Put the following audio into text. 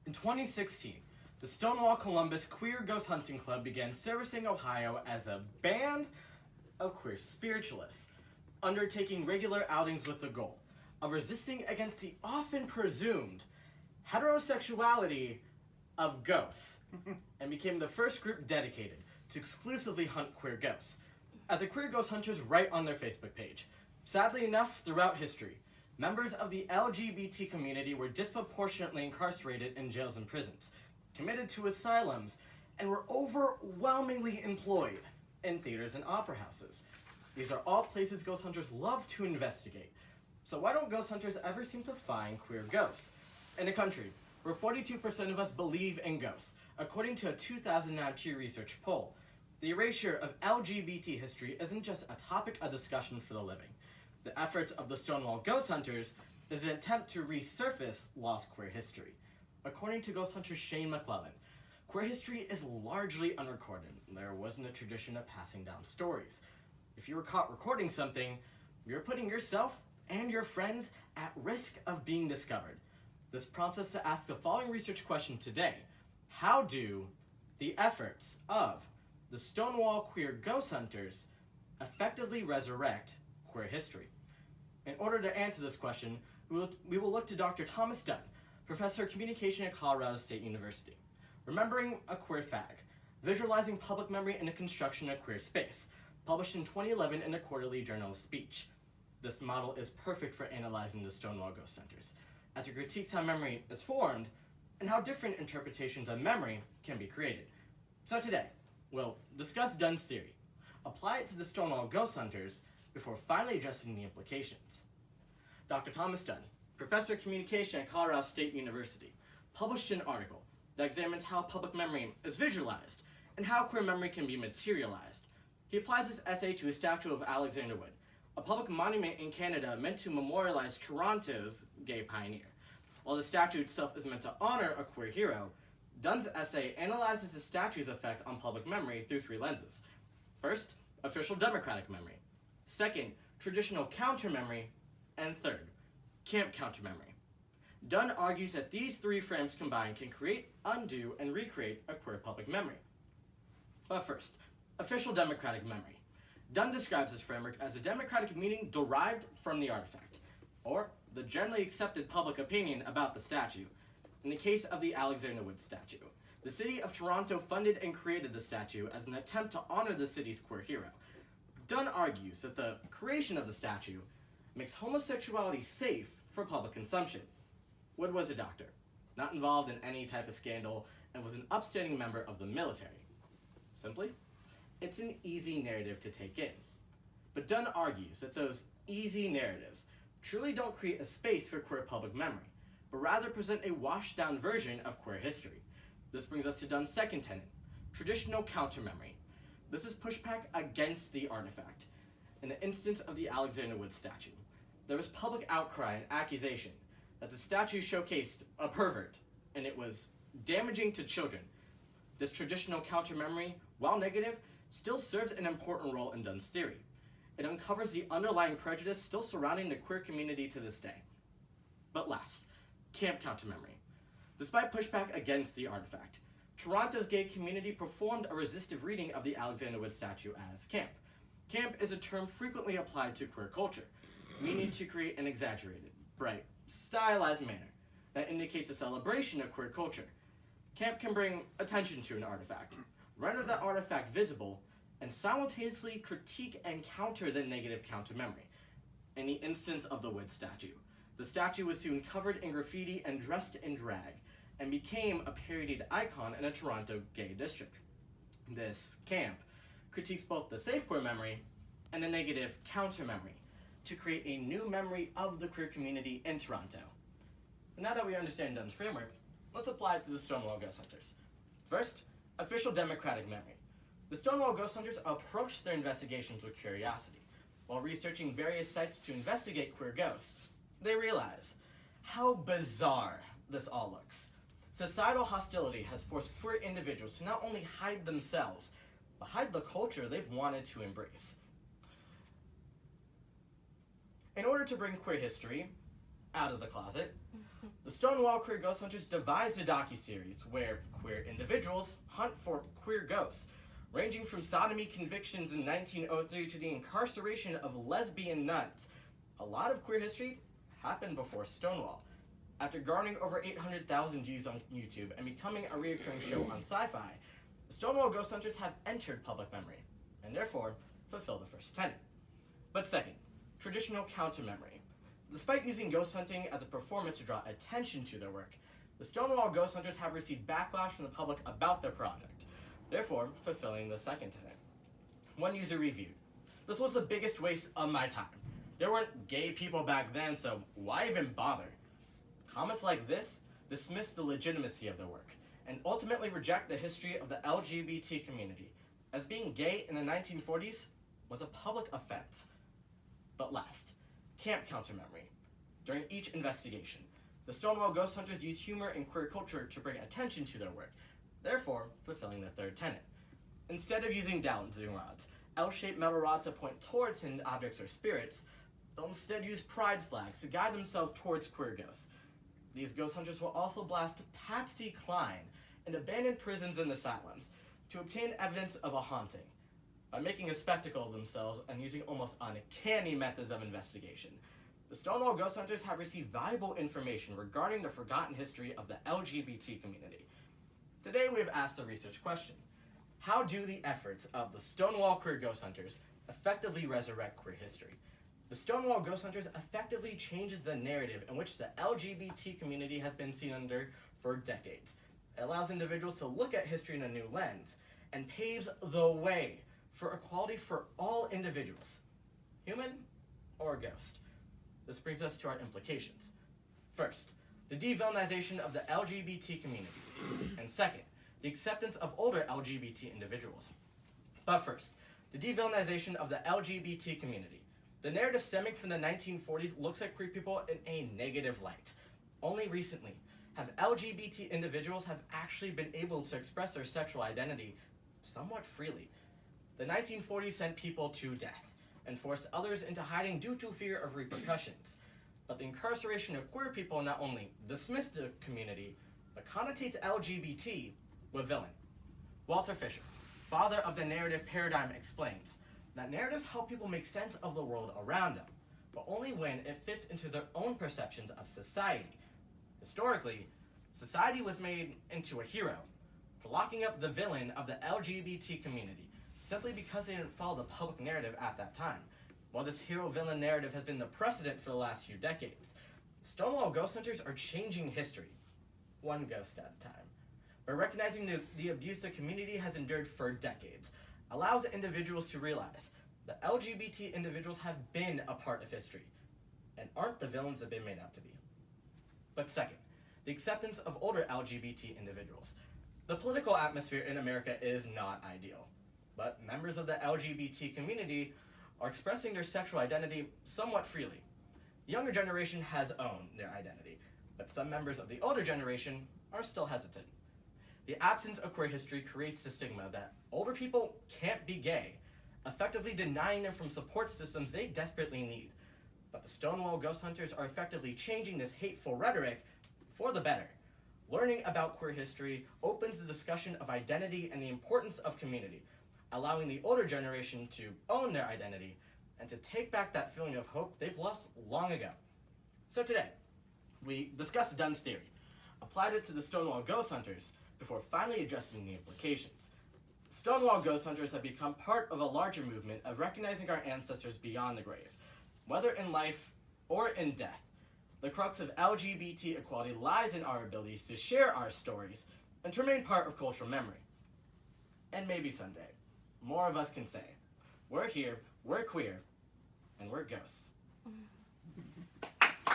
In 2016, the Stonewall Columbus Queer Ghost Hunting Club began servicing Ohio as a band of queer spiritualists, undertaking regular outings with the goal of resisting against the often presumed heterosexuality of ghosts, and became the first group dedicated to exclusively hunt queer ghosts, as a queer ghost hunters write on their Facebook page. Sadly enough, throughout history, members of the LGBT community were disproportionately incarcerated in jails and prisons, committed to asylums, and were overwhelmingly employed in theaters and opera houses. These are all places ghost hunters love to investigate. So why don't ghost hunters ever seem to find queer ghosts? In a country where 42% of us believe in ghosts, according to a 2009 Pew Research poll, the erasure of LGBT history isn't just a topic of discussion for the living. The efforts of the Stonewall Ghost Hunters is an attempt to resurface lost queer history. According to ghost hunter Shane McClellan, queer history is largely unrecorded. There wasn't a tradition of passing down stories. If you were caught recording something, you're putting yourself and your friends at risk of being discovered. This prompts us to ask the following research question today. How do the efforts of the Stonewall Queer Ghost Hunters effectively resurrect queer history? In order to answer this question, we will look to Dr. Thomas Dunn, Professor of Communication at Colorado State University. Remembering a Queer Fag, Visualizing Public Memory in the Construction of Queer Space, published in 2011 in the Quarterly Journal of Speech. This model is perfect for analyzing the Stonewall Ghost Hunters, as it critiques how memory is formed and how different interpretations of memory can be created. So today, we'll discuss Dunn's theory, apply it to the Stonewall Ghost Hunters, before finally addressing the implications. Dr. Thomas Dunn, Professor of Communication at Colorado State University, published an article that examines how public memory is visualized and how queer memory can be materialized. He applies this essay to a statue of Alexander Wood, a public monument in Canada meant to memorialize Toronto's gay pioneer. While the statue itself is meant to honor a queer hero, Dunn's essay analyzes the statue's effect on public memory through three lenses. First, official democratic memory. Second, traditional counter-memory. And third, camp counter-memory. Dunn argues that these three frames combined can create, undo, and recreate a queer public memory. But first, official democratic memory. Dunn describes this framework as a democratic meaning derived from the artifact, or the generally accepted public opinion about the statue. In the case of the Alexander Wood statue, the city of Toronto funded and created the statue as an attempt to honor the city's queer hero. Dunn argues that the creation of the statue makes homosexuality safe for public consumption. Wood was a doctor, not involved in any type of scandal, and was an upstanding member of the military. Simply, it's an easy narrative to take in. But Dunn argues that those easy narratives truly don't create a space for queer public memory, but rather present a washed-down version of queer history. This brings us to Dunn's second tenet, traditional counter-memory. This is pushback against the artifact. In the instance of the Alexander Wood statue, there was public outcry and accusation that the statue showcased a pervert, and it was damaging to children. This traditional counter-memory, while negative, still serves an important role in Dunn's theory. It uncovers the underlying prejudice still surrounding the queer community to this day. But last, camp counter-memory. Despite pushback against the artifact, Toronto's gay community performed a resistive reading of the Alexander Wood statue as camp. Camp is a term frequently applied to queer culture, meaning to create an exaggerated, bright, stylized manner that indicates a celebration of queer culture. Camp can bring attention to an artifact, render that artifact visible, and simultaneously critique and counter the negative counter-memory. In the instance of the Wood statue, the statue was soon covered in graffiti and dressed in drag, and became a parodied icon in a Toronto gay district. This camp critiques both the safe queer memory and the negative counter-memory to create a new memory of the queer community in Toronto. But now that we understand Dunn's framework, let's apply it to the Stonewall Ghost Hunters. First, official democratic memory. The Stonewall Ghost Hunters approached their investigations with curiosity. While researching various sites to investigate queer ghosts, they realize how bizarre this all looks. Societal hostility has forced queer individuals to not only hide themselves, but hide the culture they've wanted to embrace. In order to bring queer history out of the closet, The Stonewall Queer Ghost Hunters devised a docuseries where queer individuals hunt for queer ghosts, ranging from sodomy convictions in 1903 to the incarceration of lesbian nuns. A lot of queer history happened before Stonewall. After garnering over 800,000 views on YouTube and becoming a recurring show on Sci-Fi, the Stonewall Ghost Hunters have entered public memory, and therefore fulfill the first tenet. But second, traditional counter-memory. Despite using ghost hunting as a performance to draw attention to their work, the Stonewall Ghost Hunters have received backlash from the public about their project, therefore fulfilling the second tenet. One user reviewed, "This was the biggest waste of my time. There weren't gay people back then, so why even bother?" Comments like this dismiss the legitimacy of their work and ultimately reject the history of the LGBT community, as being gay in the 1940s was a public offense. But last, camp counter-memory. During each investigation, the Stonewall Ghost Hunters use humor and queer culture to bring attention to their work, therefore fulfilling the third tenet. Instead of using dowsing rods, L-shaped metal rods to point towards hidden objects or spirits, they'll instead use pride flags to guide themselves towards queer ghosts. These ghost hunters will also blast Patsy Cline in abandoned prisons and asylums to obtain evidence of a haunting. By making a spectacle of themselves and using almost uncanny methods of investigation, the Stonewall Ghost Hunters have received valuable information regarding the forgotten history of the LGBT community. Today we have asked the research question: how do the efforts of the Stonewall Queer Ghost Hunters effectively resurrect queer history? The Stonewall Ghost Hunters effectively changes the narrative in which the LGBT community has been seen under for decades. It allows individuals to look at history in a new lens and paves the way for equality for all individuals, human or ghost. This brings us to our implications. First, the devillainization of the LGBT community. And second, the acceptance of older LGBT individuals. But first, the devillainization of the LGBT community. The narrative stemming from the 1940s looks at queer people in a negative light. Only recently have LGBT individuals have actually been able to express their sexual identity somewhat freely. The 1940s sent people to death and forced others into hiding due to fear of repercussions. But the incarceration of queer people not only dismissed the community, but connotates LGBT with villain. Walter Fisher, father of the narrative paradigm, explains that narratives help people make sense of the world around them, but only when it fits into their own perceptions of society. Historically, society was made into a hero for locking up the villain of the LGBT community, simply because they didn't follow the public narrative at that time. While this hero-villain narrative has been the precedent for the last few decades, Stonewall Ghost Hunters are changing history, one ghost at a time. By recognizing the abuse the community has endured for decades, allows individuals to realize that LGBT individuals have been a part of history and aren't the villains they've been made out to be. But second, the acceptance of older LGBT individuals. The political atmosphere in America is not ideal, but members of the LGBT community are expressing their sexual identity somewhat freely. The younger generation has owned their identity, but some members of the older generation are still hesitant. The absence of queer history creates the stigma that older people can't be gay, effectively denying them from support systems they desperately need. But the Stonewall Ghost Hunters are effectively changing this hateful rhetoric for the better. Learning about queer history opens the discussion of identity and the importance of community, allowing the older generation to own their identity and to take back that feeling of hope they've lost long ago. So today, we discussed Dunn's theory, applied it to the Stonewall Ghost Hunters, before finally addressing the implications. Stonewall Ghost Hunters have become part of a larger movement of recognizing our ancestors beyond the grave, whether in life or in death. The crux of LGBT equality lies in our abilities to share our stories and to remain part of cultural memory. And maybe someday, more of us can say, we're here, we're queer, and we're ghosts.